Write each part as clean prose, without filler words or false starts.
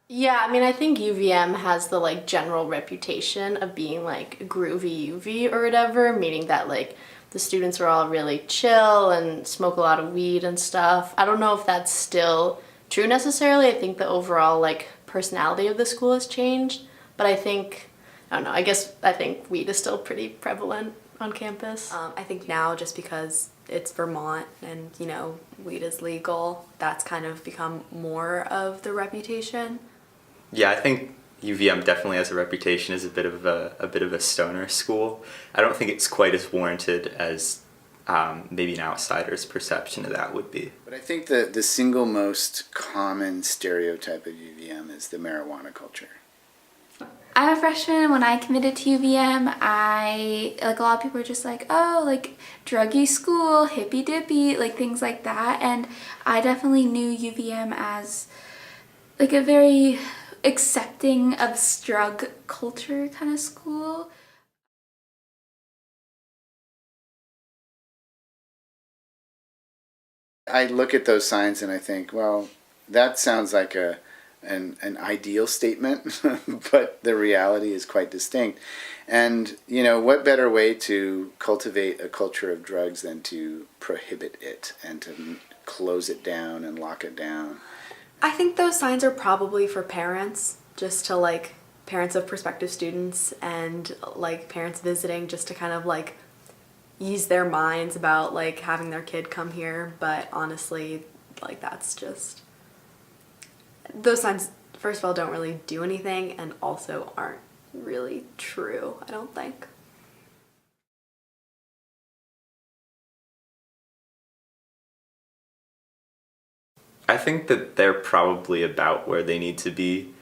Yeah, I mean, I think UVM has the like general reputation of being like groovy UV or whatever, meaning that like the students are all really chill and smoke a lot of weed and stuff. I don't know if that's still true necessarily. I think the overall like personality of the school has changed, but I don't know, I think weed is still pretty prevalent on campus. I think now, just because it's Vermont and, weed is legal, that's kind of become more of the reputation. Yeah, I think UVM definitely has a reputation as a bit of a stoner school. I don't think it's quite as warranted as maybe an outsider's perception of that would be. But I think the single most common stereotype of UVM is the marijuana culture. I'm a freshman, and when I committed to UVM, like a lot of people are just like, oh, like druggy school, hippy dippy, like things like that. And I definitely knew UVM as like a very accepting of drug culture kind of school. I look at those signs and I think, well, that sounds like an ideal statement, but the reality is quite distinct. And, what better way to cultivate a culture of drugs than to prohibit it and to close it down and lock it down? I think those signs are probably for parents, just to like parents of prospective students and like parents visiting, just to kind of like ease their minds about like having their kid come here. But honestly, like that's just, those signs, first of all, don't really do anything, and also aren't really true, I don't think. I think that they're probably about where they need to be.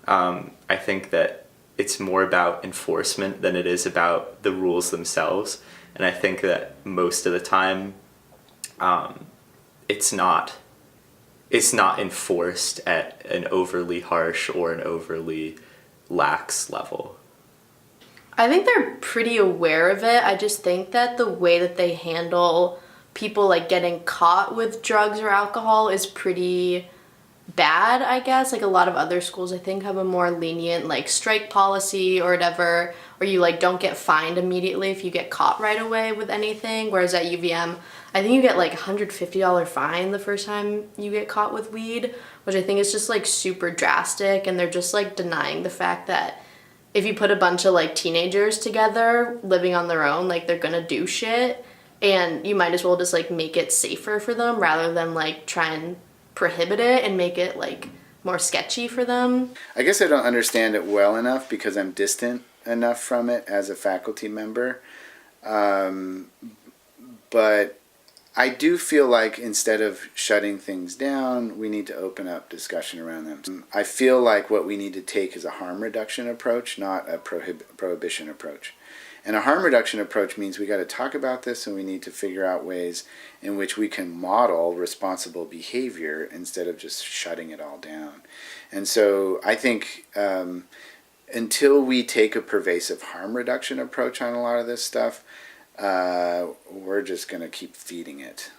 I think that it's more about enforcement than it is about the rules themselves. And I think that most of the time, it's not enforced at an overly harsh or an overly lax level. I think they're pretty aware of it. I just think that the way that they handle people like getting caught with drugs or alcohol is pretty bad, I guess. Like a lot of other schools I think have a more lenient like strike policy or whatever, or you like don't get fined immediately if you get caught right away with anything, whereas at UVM I think you get like $150 fine the first time you get caught with weed, which I think is just like super drastic, and they're just like denying the fact that if you put a bunch of like teenagers together living on their own, like they're gonna do shit, and you might as well just like make it safer for them rather than like try and prohibit it and make it like more sketchy for them. I guess I don't understand it well enough because I'm distant enough from it as a faculty member. But I do feel like instead of shutting things down, we need to open up discussion around them. I feel like what we need to take is a harm reduction approach, not a prohibition approach. And a harm reduction approach means we got to talk about this, and we need to figure out ways in which we can model responsible behavior instead of just shutting it all down. And so I think until we take a pervasive harm reduction approach on a lot of this stuff, we're just going to keep feeding it.